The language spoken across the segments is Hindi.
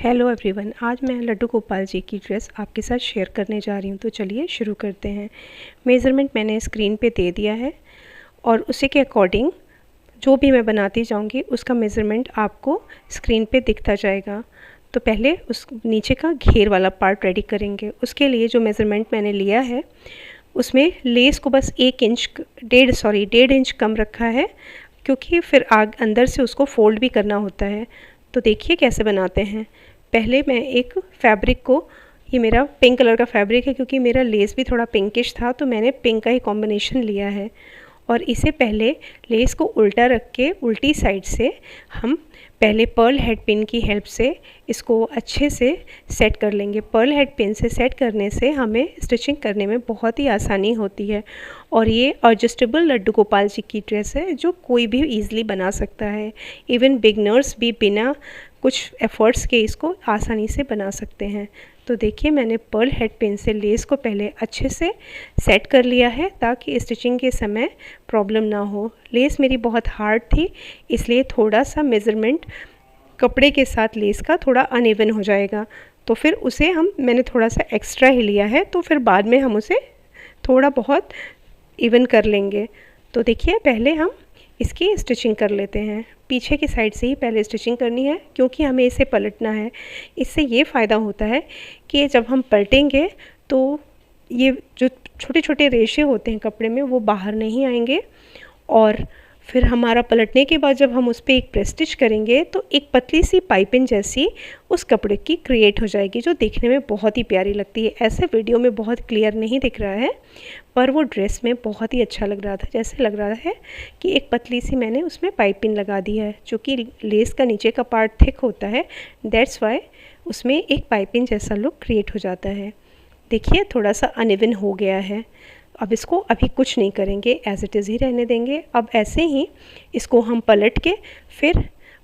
हेलो एवरीवन, आज मैं लड्डू गोपाल जी की ड्रेस आपके साथ शेयर करने जा रही हूँ। तो चलिए शुरू करते हैं। मेज़रमेंट मैंने स्क्रीन पे दे दिया है और उसी के अकॉर्डिंग जो भी मैं बनाती जाऊँगी उसका मेज़रमेंट आपको स्क्रीन पे दिखता जाएगा। तो पहले उस नीचे का घेर वाला पार्ट रेडी करेंगे। उसके लिए जो मेज़रमेंट मैंने लिया है उसमें लेस को बस 1 इंच कम रखा है, क्योंकि फिर अंदर से उसको फ़ोल्ड भी करना होता है। तो देखिए कैसे बनाते हैं। पहले मैं एक फैब्रिक को, ये मेरा पिंक कलर का फैब्रिक है क्योंकि मेरा लेस भी थोड़ा पिंकिश था, तो मैंने पिंक का ही कॉम्बिनेशन लिया है। और इसे पहले लेस को उल्टा रख के उल्टी साइड से हम पहले पर्ल हेड पिन की हेल्प से इसको अच्छे से सेट कर लेंगे। पर्ल हेड पिन से सेट करने से हमें स्टिचिंग करने में बहुत ही आसानी होती है। और ये एडजस्टेबल लड्डू गोपाल जी की ड्रेस है जो कोई भी ईज़िली बना सकता है। इवन बिगनर्स भी बिना कुछ एफ़र्ट्स के इसको आसानी से बना सकते हैं। तो देखिए मैंने पर्ल हेड पिन से लेस को पहले अच्छे से सेट कर लिया है ताकि स्टिचिंग के समय प्रॉब्लम ना हो। लेस मेरी बहुत हार्ड थी, इसलिए थोड़ा सा मेज़रमेंट कपड़े के साथ लेस का थोड़ा अनइवन हो जाएगा। तो फिर उसे मैंने थोड़ा सा एक्स्ट्रा ही लिया है, तो फिर बाद में हम उसे थोड़ा बहुत इवन कर लेंगे। तो देखिए पहले हम इसकी स्टिचिंग कर लेते हैं। पीछे की साइड से ही पहले स्टिचिंग करनी है क्योंकि हमें इसे पलटना है। इससे ये फ़ायदा होता है कि जब हम पलटेंगे तो ये जो छोटे छोटे रेशे होते हैं कपड़े में वो बाहर नहीं आएंगे, और फिर हमारा पलटने के बाद जब हम उस पर एक प्रेस स्टिच करेंगे तो एक पतली सी पाइपिंग जैसी उस कपड़े की क्रिएट हो जाएगी, जो देखने में बहुत ही प्यारी लगती है। ऐसे वीडियो में बहुत क्लियर नहीं दिख रहा है, पर वो ड्रेस में बहुत ही अच्छा लग रहा था। जैसे लग रहा है कि एक पतली सी मैंने उसमें पाइपिंग लगा दी है। चूँकि लेस का नीचे का पार्ट थिक होता है, दैट्स वाई उसमें एक पाइपिंग जैसा लुक क्रिएट हो जाता है। देखिए थोड़ा सा अनइवन हो गया है। अब इसको अभी कुछ नहीं करेंगे, एज इट इज़ ही रहने देंगे। अब ऐसे ही इसको हम पलट के, फिर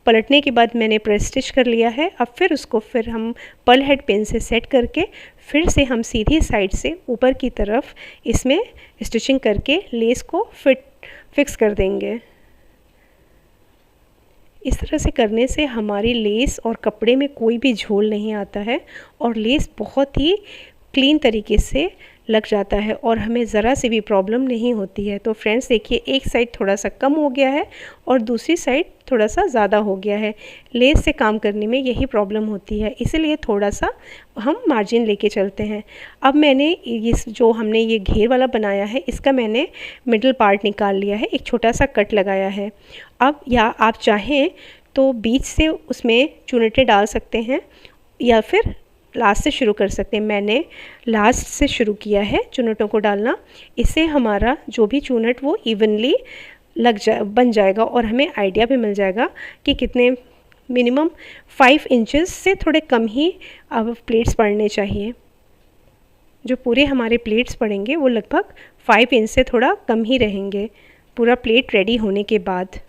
पलटने के बाद मैंने प्रेस स्टिच कर लिया है। अब फिर हम पर्ल हेड पिन से सेट करके फिर से हम सीधी साइड से ऊपर की तरफ इसमें स्टिचिंग करके लेस को फिक्स कर देंगे। इस तरह से करने से हमारी लेस और कपड़े में कोई भी झोल नहीं आता है और लेस बहुत ही क्लीन तरीके से लग जाता है और हमें ज़रा से भी प्रॉब्लम नहीं होती है। तो फ्रेंड्स देखिए, एक साइड थोड़ा सा कम हो गया है और दूसरी साइड थोड़ा सा ज़्यादा हो गया है। लेस से काम करने में यही प्रॉब्लम होती है, इसीलिए थोड़ा सा हम मार्जिन लेके चलते हैं। अब मैंने जो हमने ये घेर वाला बनाया है इसका मैंने मिडल पार्ट निकाल लिया है, एक छोटा सा कट लगाया है। अब या आप चाहें तो बीच से उसमें चुनटे डाल सकते हैं या फिर लास्ट से शुरू कर सकते हैं। मैंने लास्ट से शुरू किया है चुनटों को डालना। इससे हमारा जो भी चुनट वो इवनली बन जाएगा और हमें आइडिया भी मिल जाएगा कि कितने, मिनिमम 5 इंचेस से थोड़े कम ही अब प्लेट्स पड़ने चाहिए। जो पूरे हमारे प्लेट्स पड़ेंगे वो लगभग 5 इंच से थोड़ा कम ही रहेंगे पूरा प्लेट रेडी होने के बाद।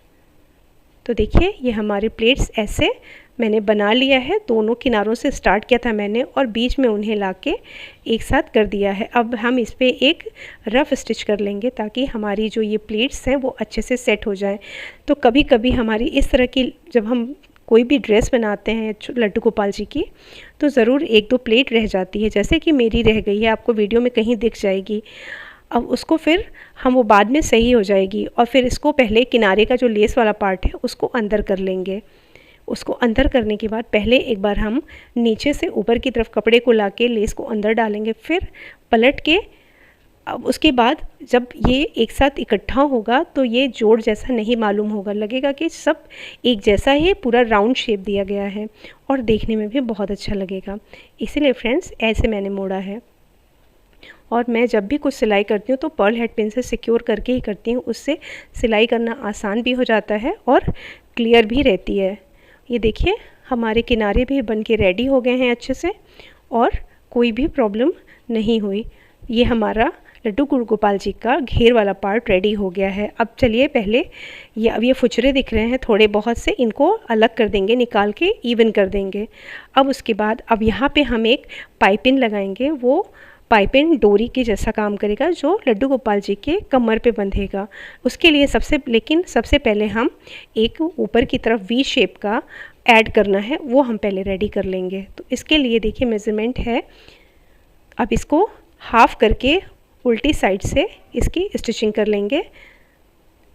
तो देखिए ये हमारे प्लेट्स ऐसे मैंने बना लिया है। दोनों किनारों से स्टार्ट किया था मैंने और बीच में उन्हें लाके एक साथ कर दिया है। अब हम इस पे एक रफ़ स्टिच कर लेंगे ताकि हमारी जो ये प्लेट्स हैं वो अच्छे से सेट हो जाएं। तो कभी कभी हमारी इस तरह की, जब हम कोई भी ड्रेस बनाते हैं लड्डू गोपाल जी की, तो ज़रूर 1-2 प्लेट रह जाती है, जैसे कि मेरी रह गई है, आपको वीडियो में कहीं दिख जाएगी। अब उसको फिर हम वो बाद में सही हो जाएगी और फिर इसको पहले किनारे का जो लेस वाला पार्ट है उसको अंदर कर लेंगे। उसको अंदर करने के बाद पहले एक बार हम नीचे से ऊपर की तरफ कपड़े को लाके लेस को अंदर डालेंगे, फिर पलट के। अब उसके बाद जब ये एक साथ इकट्ठा होगा तो ये जोड़ जैसा नहीं मालूम होगा, लगेगा कि सब एक जैसा ही पूरा राउंड शेप दिया गया है और देखने में भी बहुत अच्छा लगेगा। इसीलिए फ्रेंड्स ऐसे मैंने मोड़ा है। और मैं जब भी कुछ सिलाई करती हूँ तो पर्ल हेड पिन से सिक्योर करके ही करती हूँ, उससे सिलाई करना आसान भी हो जाता है और क्लियर भी रहती है। ये देखिए हमारे किनारे भी बन के रेडी हो गए हैं अच्छे से और कोई भी प्रॉब्लम नहीं हुई। ये हमारा लड्डू गोपाल जी का घेर वाला पार्ट रेडी हो गया है। अब चलिए पहले अब ये फुचरे दिख रहे हैं थोड़े बहुत से, इनको अलग कर देंगे, निकाल के इवन कर देंगे। अब उसके बाद अब यहाँ पे हम एक पाइपिंग लगाएंगे। वो पाइपिंग डोरी के जैसा काम करेगा जो लड्डू गोपाल जी के कमर पे बंधेगा। उसके लिए सबसे पहले हम एक ऊपर की तरफ वी शेप का ऐड करना है वो हम पहले रेडी कर लेंगे। तो इसके लिए देखिए मेज़रमेंट है, अब इसको हाफ़ करके उल्टी साइड से इसकी स्टिचिंग कर लेंगे।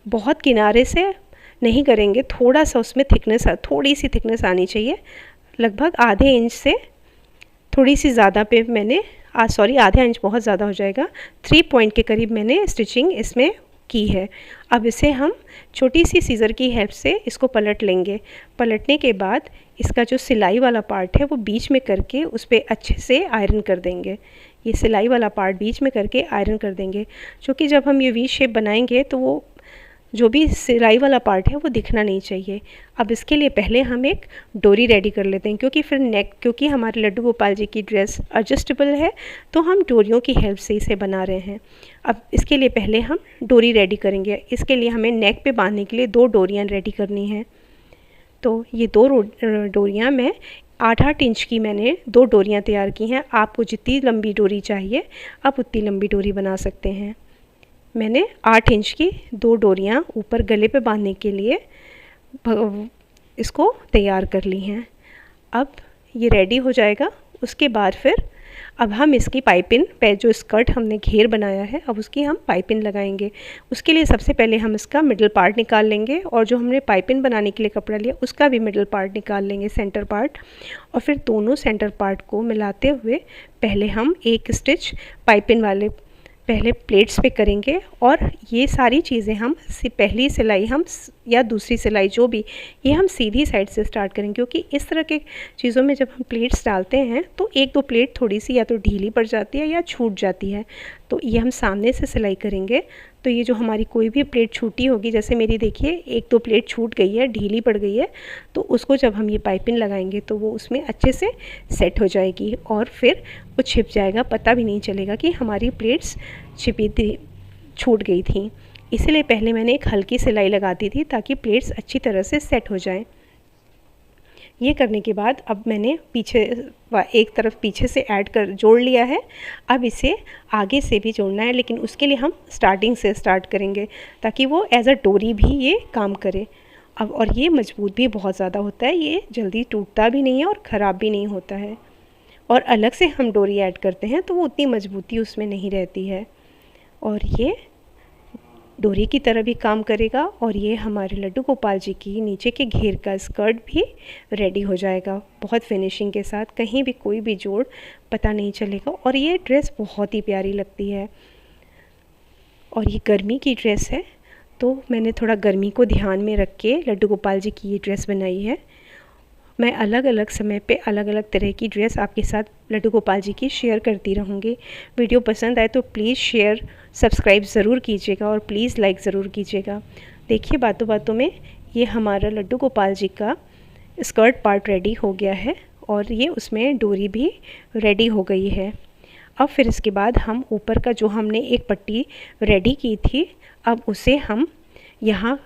बहुत किनारे से नहीं करेंगे, थोड़ा सा उसमें थिकनेस, थोड़ी सी थिकनेस आनी चाहिए, लगभग आधे इंच से थोड़ी सी ज़्यादा पे मैंने सॉरी आधा इंच बहुत ज़्यादा हो जाएगा, 3 पॉइंट के करीब मैंने स्टिचिंग इसमें की है। अब इसे हम छोटी सी सीज़र की हेल्प से इसको पलट लेंगे। पलटने के बाद इसका जो सिलाई वाला पार्ट है वो बीच में करके उस पर अच्छे से आयरन कर देंगे। ये सिलाई वाला पार्ट बीच में करके आयरन कर देंगे, क्योंकि जब हम ये वी शेप बनाएंगे तो वो जो भी सिलाई वाला पार्ट है वो दिखना नहीं चाहिए। अब इसके लिए पहले हम एक डोरी रेडी कर लेते हैं, क्योंकि फिर क्योंकि हमारे लड्डू गोपाल जी की ड्रेस एडजस्टेबल है तो हम डोरियों की हेल्प से इसे बना रहे हैं। अब इसके लिए पहले हम डोरी रेडी करेंगे। इसके लिए हमें नेक पे बांधने के लिए 2 डोरियाँ रेडी करनी हैं। तो ये 2 डोरियाँ मैं 8-8 इंच की मैंने 2 डोरियाँ तैयार की हैं। आपको जितनी लंबी डोरी चाहिए आप उतनी लंबी डोरी बना सकते हैं। मैंने 8 इंच की 2 डोरियाँ ऊपर गले पे बांधने के लिए इसको तैयार कर ली हैं। अब ये रेडी हो जाएगा। उसके बाद फिर अब हम इसकी पाइपिंग पे जो स्कर्ट हमने घेर बनाया है अब उसकी हम पाइपिंग लगाएंगे। उसके लिए सबसे पहले हम इसका मिडल पार्ट निकाल लेंगे और जो हमने पाइपिंग बनाने के लिए कपड़ा लिया उसका भी मिडल पार्ट निकाल लेंगे, सेंटर पार्ट, और फिर दोनों सेंटर पार्ट को मिलाते हुए पहले हम एक स्टिच पाइपिंग वाले पहले प्लेट्स पे करेंगे। और ये सारी चीज़ें हम पहली सिलाई हम या दूसरी सिलाई जो भी, ये हम सीधी साइड से स्टार्ट करेंगे, क्योंकि इस तरह के चीज़ों में जब हम प्लेट्स डालते हैं तो 1-2 प्लेट थोड़ी सी या तो ढीली पड़ जाती है या छूट जाती है। तो ये हम सामने से सिलाई करेंगे। तो ये जो हमारी कोई भी प्लेट छूटी होगी, जैसे मेरी देखिए 1-2 प्लेट छूट गई है, ढीली पड़ गई है, तो उसको जब हम ये पाइपिंग लगाएंगे तो वो उसमें अच्छे से सेट हो जाएगी और फिर वो छिप जाएगा, पता भी नहीं चलेगा कि हमारी प्लेट्स छिपी थी, छूट गई थी। इसलिए पहले मैंने एक हल्की सिलाई लगा दी थी ताकि प्लेट्स अच्छी तरह से सेट हो जाएं। ये करने के बाद अब मैंने पीछे एक तरफ पीछे से ऐड कर जोड़ लिया है। अब इसे आगे से भी जोड़ना है, लेकिन उसके लिए हम स्टार्टिंग से स्टार्ट करेंगे ताकि वो एज अ डोरी भी ये काम करे। अब और ये मजबूत भी बहुत ज़्यादा होता है, ये जल्दी टूटता भी नहीं है और ख़राब भी नहीं होता है। और अलग से हम डोरी ऐड करते हैं तो वो उतनी मजबूती उसमें नहीं रहती है और ये डोरी की तरह भी काम करेगा। और ये हमारे लड्डू गोपाल जी की नीचे के घेर का स्कर्ट भी रेडी हो जाएगा बहुत फिनिशिंग के साथ, कहीं भी कोई भी जोड़ पता नहीं चलेगा। और ये ड्रेस बहुत ही प्यारी लगती है और ये गर्मी की ड्रेस है तो मैंने थोड़ा गर्मी को ध्यान में रख के लड्डू गोपाल जी की ये ड्रेस बनाई है। मैं अलग अलग समय पे अलग अलग तरह की ड्रेस आपके साथ लड्डू गोपाल जी की शेयर करती रहूँगी। वीडियो पसंद आए तो प्लीज़ शेयर सब्सक्राइब ज़रूर कीजिएगा और प्लीज़ लाइक ज़रूर कीजिएगा। देखिए बातों बातों में ये हमारा लड्डू गोपाल जी का स्कर्ट पार्ट रेडी हो गया है और ये उसमें डोरी भी रेडी हो गई है। अब फिर इसके बाद हम ऊपर का जो हमने एक पट्टी रेडी की थी अब उसे हम यहाँ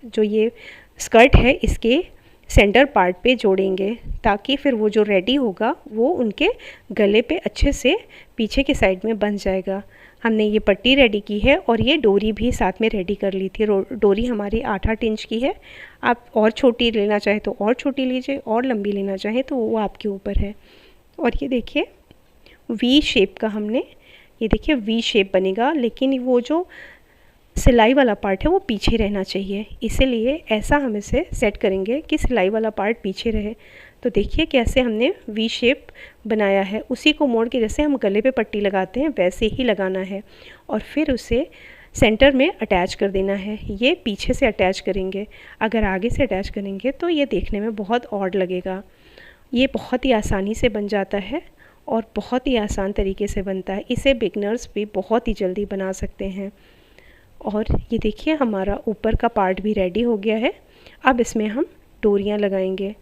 जो ये स्कर्ट है इसके सेंटर पार्ट पे जोड़ेंगे ताकि फिर वो जो रेडी होगा वो उनके गले पे अच्छे से पीछे के साइड में बन जाएगा। हमने ये पट्टी रेडी की है और ये डोरी भी साथ में रेडी कर ली थी। डोरी हमारी 8-8 इंच की है, आप और छोटी लेना चाहें तो और छोटी लीजिए और लंबी लेना चाहें तो वो आपके ऊपर है। और ये देखिए वी शेप का हमने, ये देखिए वी शेप बनेगा, लेकिन वो जो सिलाई वाला पार्ट है वो पीछे रहना चाहिए, इसीलिए ऐसा हम इसे सेट करेंगे कि सिलाई वाला पार्ट पीछे रहे। तो देखिए कैसे हमने वी शेप बनाया है, उसी को मोड़ के जैसे हम गले पे पट्टी लगाते हैं वैसे ही लगाना है और फिर उसे सेंटर में अटैच कर देना है। ये पीछे से अटैच करेंगे, अगर आगे से अटैच करेंगे तो ये देखने में बहुत ऑड लगेगा। ये बहुत ही आसानी से बन जाता है और बहुत ही आसान तरीके से बनता है, इसे बिगनर्स भी बहुत ही जल्दी बना सकते हैं। और ये देखिए हमारा ऊपर का पार्ट भी रेडी हो गया है। अब इसमें हम डोरियाँ लगाएंगे।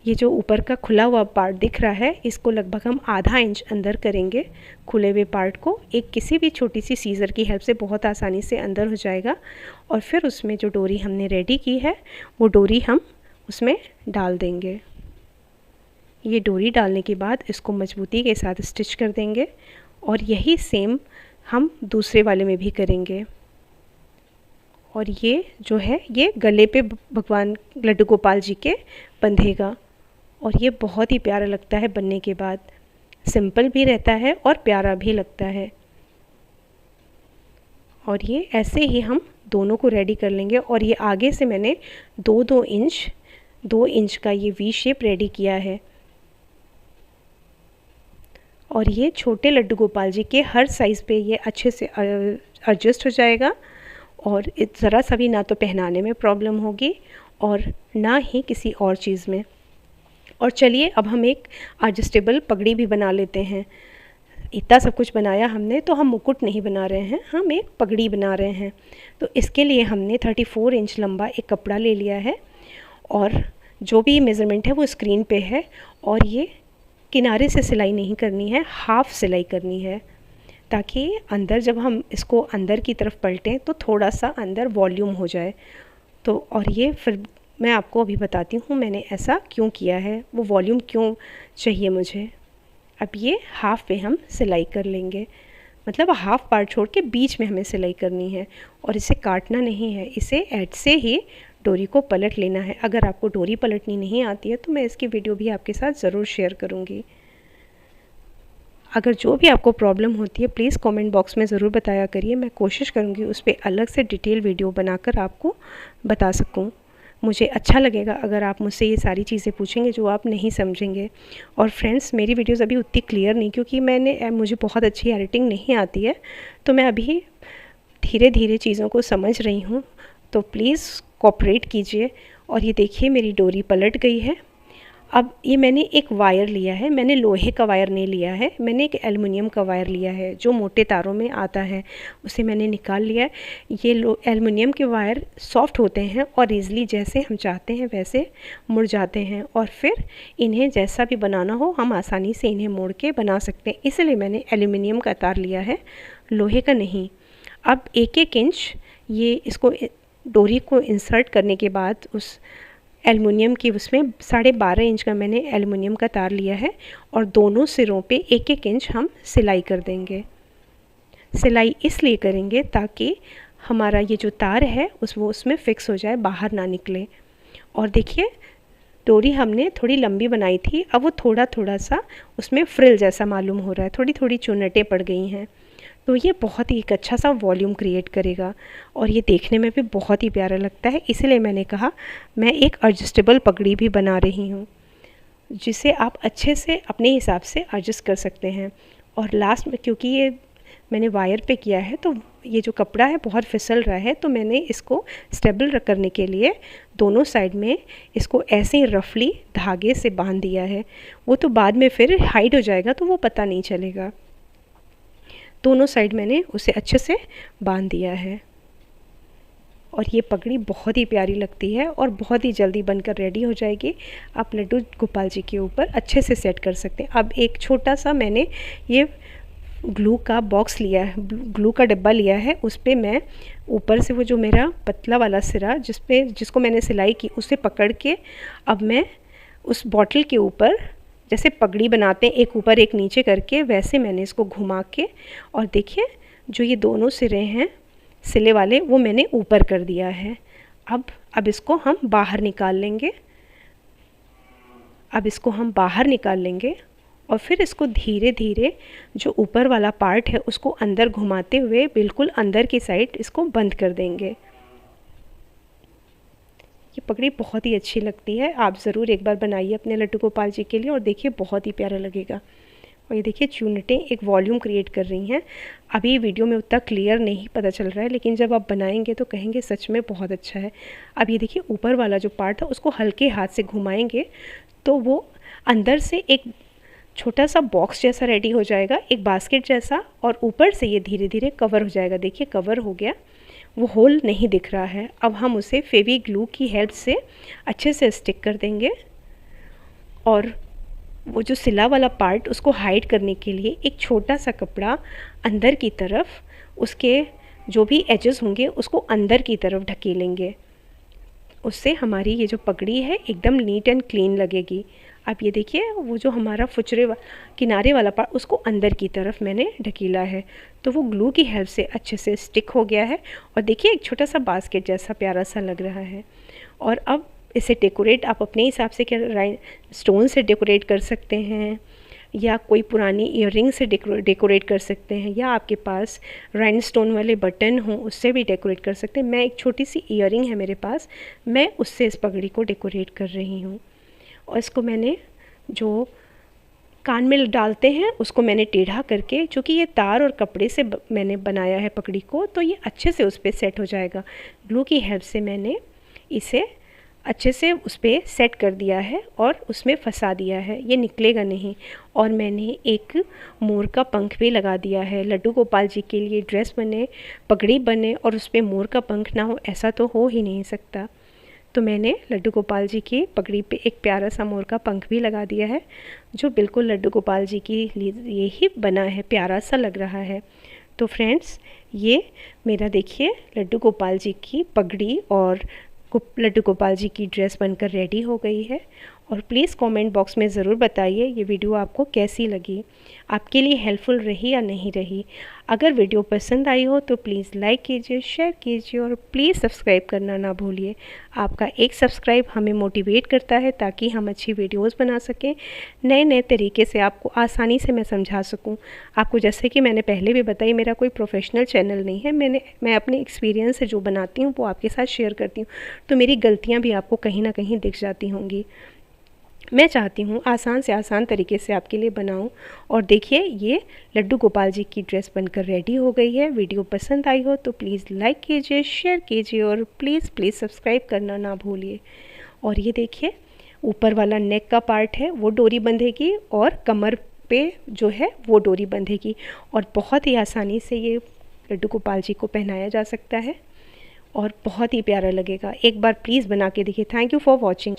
ये जो ऊपर का खुला हुआ पार्ट दिख रहा है इसको लगभग हम आधा इंच अंदर करेंगे। खुले हुए पार्ट को एक किसी भी छोटी सी सीज़र की हेल्प से बहुत आसानी से अंदर हो जाएगा और फिर उसमें जो डोरी हमने रेडी की है वो डोरी हम उसमें डाल देंगे। ये डोरी डालने के बाद इसको मजबूती के साथ स्टिच कर देंगे और यही सेम हम दूसरे वाले में भी करेंगे। और ये जो है ये गले पे भगवान लड्डू गोपाल जी के बंधेगा और ये बहुत ही प्यारा लगता है बनने के बाद। सिंपल भी रहता है और प्यारा भी लगता है। और ये ऐसे ही हम दोनों को रेडी कर लेंगे। और ये आगे से मैंने 2 इंच का ये वी शेप रेडी किया है। और ये छोटे लड्डू गोपाल जी के हर साइज़ पे ये अच्छे से एडजस्ट हो जाएगा और ज़रा सा भी ना तो पहनाने में प्रॉब्लम होगी और ना ही किसी और चीज़ में। और चलिए अब हम एक एडजस्टेबल पगड़ी भी बना लेते हैं। इतना सब कुछ बनाया हमने तो हम मुकुट नहीं बना रहे हैं, हम एक पगड़ी बना रहे हैं। तो इसके लिए हमने 34 इंच लंबा एक कपड़ा ले लिया है और जो भी मेज़रमेंट है वो स्क्रीन पे है। और ये किनारे से सिलाई नहीं करनी है, हाफ़ सिलाई करनी है, ताकि अंदर जब हम इसको अंदर की तरफ पलटें तो थोड़ा सा अंदर वॉल्यूम हो जाए। तो और ये फिर मैं आपको अभी बताती हूँ मैंने ऐसा क्यों किया है, वो वॉल्यूम क्यों चाहिए मुझे। अब ये हाफ़ पे हम सिलाई कर लेंगे, मतलब हाफ़ पार्ट छोड़ के बीच में हमें सिलाई करनी है और इसे काटना नहीं है, इसे एड से ही डोरी को पलट लेना है। अगर आपको डोरी पलटनी नहीं आती है तो मैं इसकी वीडियो भी आपके साथ ज़रूर शेयर करूँगी। अगर जो भी आपको प्रॉब्लम होती है प्लीज़ कमेंट बॉक्स में ज़रूर बताया करिए, मैं कोशिश करूँगी उस पर अलग से डिटेल वीडियो बनाकर आपको बता सकूँ। मुझे अच्छा लगेगा अगर आप मुझसे ये सारी चीज़ें पूछेंगे जो आप नहीं समझेंगे। और फ्रेंड्स, मेरी वीडियोज़ अभी उतनी क्लियर नहीं, क्योंकि मुझे बहुत अच्छी एडिटिंग नहीं आती है, तो मैं अभी धीरे धीरे चीज़ों को समझ रही हूँ, तो प्लीज़ कोऑपरेट कीजिए। और ये देखिए मेरी डोरी पलट गई है। अब ये मैंने एक वायर लिया है, मैंने लोहे का वायर नहीं लिया है, मैंने एक एल्युमिनियम का वायर लिया है जो मोटे तारों में आता है, उसे मैंने निकाल लिया है। ये एल्युमिनियम के वायर सॉफ्ट होते हैं और ईज़िली जैसे हम चाहते हैं वैसे मुड़ जाते हैं, और फिर इन्हें जैसा भी बनाना हो हम आसानी से इन्हें मोड़ के बना सकते हैं। इसलिए मैंने एल्युमिनियम का तार लिया है, लोहे का नहीं। अब 1-1 इंच ये इसको डोरी को इंसर्ट करने के बाद उस एल्युमिनियम की उसमें 12.5 इंच का मैंने एल्युमिनियम का तार लिया है और दोनों सिरों पे 1-1 इंच हम सिलाई कर देंगे। सिलाई इसलिए करेंगे ताकि हमारा ये जो तार है वो उसमें फ़िक्स हो जाए, बाहर ना निकले। और देखिए डोरी हमने थोड़ी लंबी बनाई थी, अब वो थोड़ा थोड़ा सा उसमें फ्रिल जैसा मालूम हो रहा है, थोड़ी थोड़ी चुन्नटें पड़ गई हैं। तो ये बहुत ही एक अच्छा सा वॉल्यूम क्रिएट करेगा और ये देखने में भी बहुत ही प्यारा लगता है। इसलिए मैंने कहा मैं एक एडजस्टेबल पगड़ी भी बना रही हूँ, जिसे आप अच्छे से अपने हिसाब से एडजस्ट कर सकते हैं। और लास्ट में क्योंकि ये मैंने वायर पे किया है तो ये जो कपड़ा है बहुत फिसल रहा है, तो मैंने इसको स्टेबल करने के लिए दोनों साइड में इसको ऐसे ही रफली धागे से बांध दिया है। वो तो बाद में फिर हाइड हो जाएगा तो वो पता नहीं चलेगा। दोनों साइड मैंने उसे अच्छे से बांध दिया है और ये पगड़ी बहुत ही प्यारी लगती है और बहुत ही जल्दी बनकर रेडी हो जाएगी। आप लड्डू गोपाल जी के ऊपर अच्छे से सेट कर सकते हैं। अब एक छोटा सा मैंने ये ग्लू का बॉक्स लिया है, ग्लू का डब्बा लिया है, उस पर मैं ऊपर से वो जो मेरा पतला वाला सिरा जिसको मैंने सिलाई की उसे पकड़ के अब मैं उस बॉटल के ऊपर जैसे पगड़ी बनाते हैं एक ऊपर एक नीचे करके, वैसे मैंने इसको घुमा के, और देखिए जो ये दोनों सिरे हैं सिले वाले वो मैंने ऊपर कर दिया है। अब इसको हम बाहर निकाल लेंगे। अब इसको हम बाहर निकाल लेंगे और फिर इसको धीरे धीरे जो ऊपर वाला पार्ट है उसको अंदर घुमाते हुए बिल्कुल अंदर की साइड इसको बंद कर देंगे। ये पगड़ी बहुत ही अच्छी लगती है, आप ज़रूर एक बार बनाइए अपने लड्डू गोपाल जी के लिए और देखिए बहुत ही प्यारा लगेगा। और ये देखिए चुन्नटें एक वॉल्यूम क्रिएट कर रही हैं। अभी वीडियो में उतना क्लियर नहीं पता चल रहा है, लेकिन जब आप बनाएंगे तो कहेंगे सच में बहुत अच्छा है। अब ये देखिए ऊपर वाला जो पार्ट है उसको हल्के हाथ से घुमाएंगे तो वो अंदर से एक छोटा सा बॉक्स जैसा रेडी हो जाएगा, एक बास्केट जैसा, और ऊपर से ये धीरे धीरे कवर हो जाएगा। देखिए कवर हो गया, वो होल नहीं दिख रहा है। अब हम उसे फेवी ग्लू की हेल्प से अच्छे से स्टिक कर देंगे और वो जो सिला वाला पार्ट उसको हाइड करने के लिए एक छोटा सा कपड़ा अंदर की तरफ उसके जो भी एजेस होंगे उसको अंदर की तरफ ढकेलेंगे। उससे हमारी ये जो पगड़ी है एकदम नीट एंड क्लीन लगेगी। अब ये देखिए वो जो हमारा किनारे वाला पार्ट उसको अंदर की तरफ मैंने ढकीला है तो वो ग्लू की हेल्प से अच्छे से स्टिक हो गया है। और देखिए एक छोटा सा बास्केट जैसा प्यारा सा लग रहा है। और अब इसे डेकोरेट आप अपने हिसाब से स्टोन से डेकोरेट कर सकते हैं, या कोई पुरानी ईयररिंग से डेकोरेट कर सकते हैं, या आपके पास राइनस्टोन वाले बटन हों उससे भी डेकोरेट कर सकते हैं। मैं एक छोटी सी ईयररिंग है मेरे पास, मैं उससे इस पगड़ी को डेकोरेट कर रही हूँ। और इसको मैंने जो कान में डालते हैं उसको मैंने टेढ़ा करके, चूँकि ये तार और कपड़े से मैंने बनाया है पगड़ी को, तो ये अच्छे से उस पर सेट हो जाएगा। ग्लू की हेल्प से मैंने इसे अच्छे से उस पर सेट कर दिया है और उसमें फंसा दिया है, ये निकलेगा नहीं। और मैंने एक मोर का पंख भी लगा दिया है। लड्डू गोपाल जी के लिए ड्रेस बने, पगड़ी बने और उस पर मोर का पंख ना हो, ऐसा तो हो ही नहीं सकता। तो मैंने लड्डू गोपाल जी की पगड़ी पे एक प्यारा सा मोर का पंख भी लगा दिया है, जो बिल्कुल लड्डू गोपाल जी की लिए ही बना है, प्यारा सा लग रहा है। तो फ्रेंड्स, ये मेरा देखिए लड्डू गोपाल जी की पगड़ी और लड्डू गोपाल जी की ड्रेस बनकर रेडी हो गई है। और प्लीज़ कमेंट बॉक्स में ज़रूर बताइए ये वीडियो आपको कैसी लगी, आपके लिए हेल्पफुल रही या नहीं रही। अगर वीडियो पसंद आई हो तो प्लीज़ लाइक कीजिए, शेयर कीजिए और प्लीज़ सब्सक्राइब करना ना भूलिए। आपका एक सब्सक्राइब हमें मोटिवेट करता है ताकि हम अच्छी वीडियोस बना सकें, नए नए तरीके से आपको आसानी से मैं समझा सकूं। आपको जैसे कि मैंने पहले भी बताई, मेरा कोई प्रोफेशनल चैनल नहीं है, मैं अपने एक्सपीरियंस से जो बनाती हूँ वो आपके साथ शेयर करती हूँ, तो मेरी गलतियाँ भी आपको कहीं ना कहीं दिख जाती होंगी। मैं चाहती हूँ आसान से आसान तरीके से आपके लिए बनाऊँ। और देखिए, ये लड्डू गोपाल जी की ड्रेस बनकर रेडी हो गई है। वीडियो पसंद आई हो तो प्लीज़ लाइक कीजिए, शेयर कीजिए और प्लीज़ सब्सक्राइब करना ना भूलिए। और ये देखिए, ऊपर वाला नेक का पार्ट है वो डोरी बंधेगी और कमर पे जो है वो डोरी बंधेगी, और बहुत ही आसानी से ये लड्डू गोपाल जी को पहनाया जा सकता है और बहुत ही प्यारा लगेगा। एक बार प्लीज़ बना के देखिए। Thank you for watching.